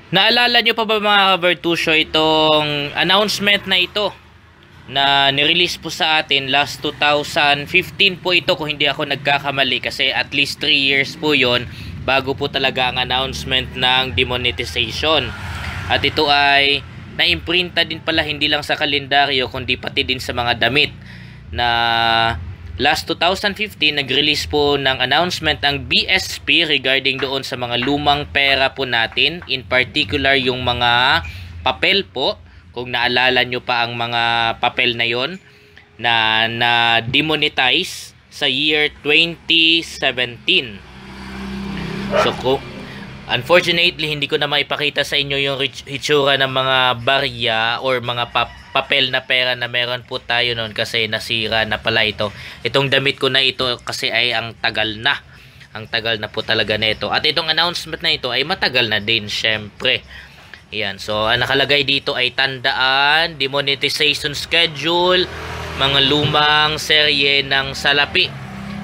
Naalala nyo pa ba mga Kabertusyo itong announcement na ito na nirelease po sa atin last 2015 po ito kung hindi ako nagkakamali, kasi at least 3 years po yon bago po talaga ang announcement ng demonetization. At ito ay naimprinta din pala hindi lang sa kalendaryo kundi pati din sa mga damit na last 2015 nag-release po ng announcement ang BSP regarding doon sa mga lumang pera po natin, in particular yung mga papel po. Kung naalala nyo pa ang mga papel na yon na demonetize sa year 2017. So unfortunately hindi ko na maipakita sa inyo yung hitsura ng mga barya or mga papel na pera na meron po tayo noon kasi nasira na pala ito. Itong damit ko na ito kasi ay ang tagal na. Ang tagal na po talaga nito. At itong announcement na ito ay matagal na din syempre. Yan. So ang nakalagay dito ay tandaan, demonetization schedule, mga lumang serye ng salapi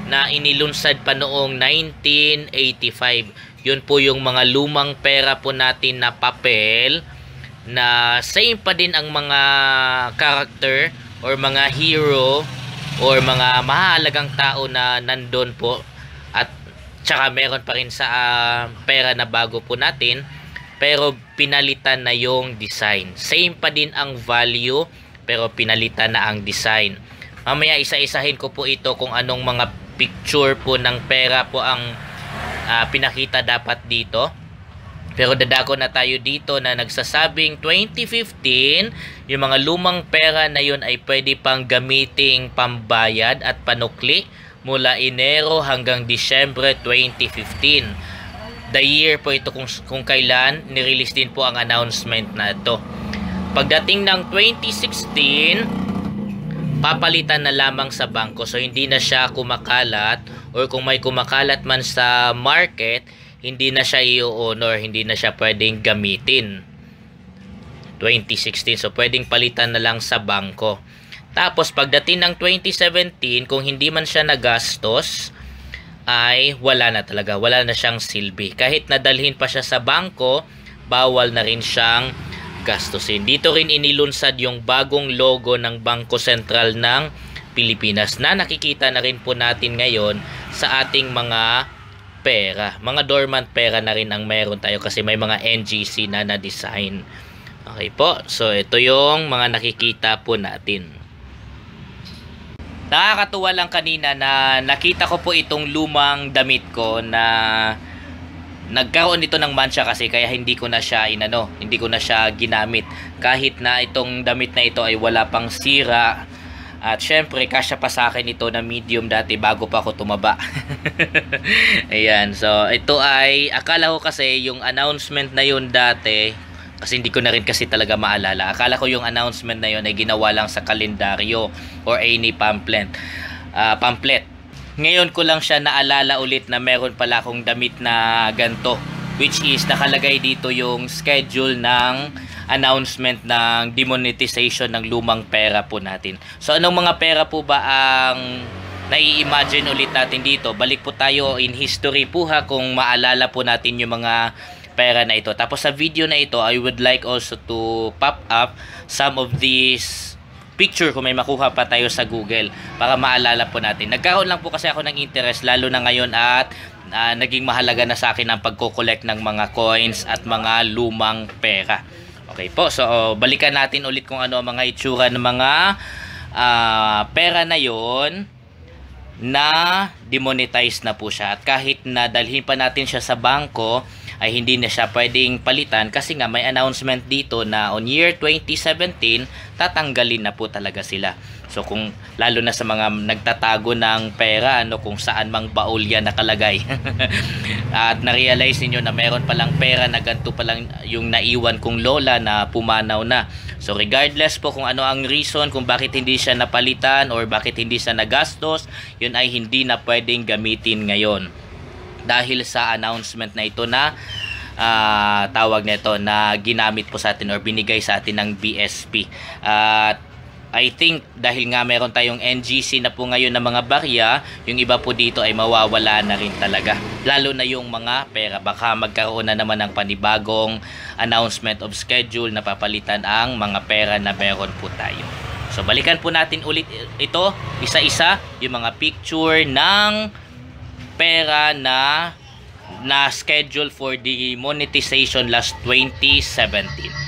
na inilunsad pa noong 1985. Yun po yung mga lumang pera po natin na papel na same pa din ang mga character or mga hero or mga mahalagang tao na nandun po, at tsaka meron pa rin sa pera na bago po natin, pero pinalitan na yung design. Same pa din ang value pero pinalitan na ang design. Mamaya isa-isahin ko po ito kung anong mga picture po ng pera po ang pinakita dapat dito. Pero dadako na tayo dito na nagsasabing 2015, yung mga lumang pera na yun ay pwede pang gamiting pambayad at panukli mula Enero hanggang Disyembre 2015. The year po ito kung kailan nirelease din po ang announcement na ito. Pagdating ng 2016, papalitan na lamang sa bangko. So hindi na siya kumakalat, or kung may kumakalat man sa market, hindi na siya i-honor, hindi na siya pwedeng gamitin. 2016, so pwedeng palitan na lang sa bangko. Tapos pagdating ng 2017, kung hindi man siya nagastos, ay wala na talaga, wala na siyang silbi. Kahit nadalhin pa siya sa bangko, bawal na rin siyang gastusin. Dito rin inilunsad yung bagong logo ng Bangko Sentral ng Pilipinas na nakikita na rin po natin ngayon sa ating mga pera. Mga dormant pera na rin ang meron tayo kasi may mga NGC na na-design. Okay po, so ito yung mga nakikita po natin. Nakakatuwa lang kanina na nakita ko po itong lumang damit ko na nagkaroon dito ng mancha kasi, kaya hindi ko na siya hindi ko na siya ginamit. Kahit na itong damit na ito ay wala pang sira. At syempre, kasya pa sa akin ito na medium dati bago pa ako tumaba. Ayan, so ito ay, akala ko kasi yung announcement na yun dati, kasi hindi ko na rin kasi talaga maalala. Akala ko yung announcement na yun ay ginawa lang sa kalendaryo or any pamphlet. Ngayon ko lang siya naalala ulit na meron pala akong damit na ganto, which is nakalagay dito yung schedule ng announcement ng demonetization ng lumang pera po natin. So anong mga pera po ba ang nai-imagine ulit natin dito? Balik po tayo in history po ha, kung maalala po natin yung mga pera na ito. Tapos sa video na ito, I would like also to pop up some of these picture kung may makuha pa tayo sa Google para maalala po natin. Nagkaroon lang po kasi ako ng interest lalo na ngayon at naging mahalaga na sa akin ang pagko-collect ng mga coins at mga lumang pera. Okay po, so balikan natin ulit kung ano ang mga itsura ng mga pera na yon na demonetize na po siya. At kahit na dalhin pa natin siya sa bangko, ay hindi na siya pwedeng palitan kasi nga may announcement dito na on year 2017, tatanggalin na po talaga sila. So kung lalo na sa mga nagtatago ng pera, kung saan mang baul yan nakalagay. At na-realize niyo na meron palang pera na ganito palang yung naiwan kong lola na pumanaw na. So regardless po kung ano ang reason kung bakit hindi siya napalitan or bakit hindi siya nagastos, yun ay hindi na pwedeng gamitin ngayon. Dahil sa announcement na ito na tawag nito na ginamit po sa atin or binigay sa atin ng BSP. At I think dahil nga meron tayong NGC na po ngayon na mga barya, yung iba po dito ay mawawala na rin talaga. Lalo na yung mga pera. Baka magkaroon na naman ng panibagong announcement of schedule na papalitan ang mga pera na meron po tayo. So balikan po natin ulit ito, isa-isa, yung mga picture ng pera na schedule for the monetization last 2017.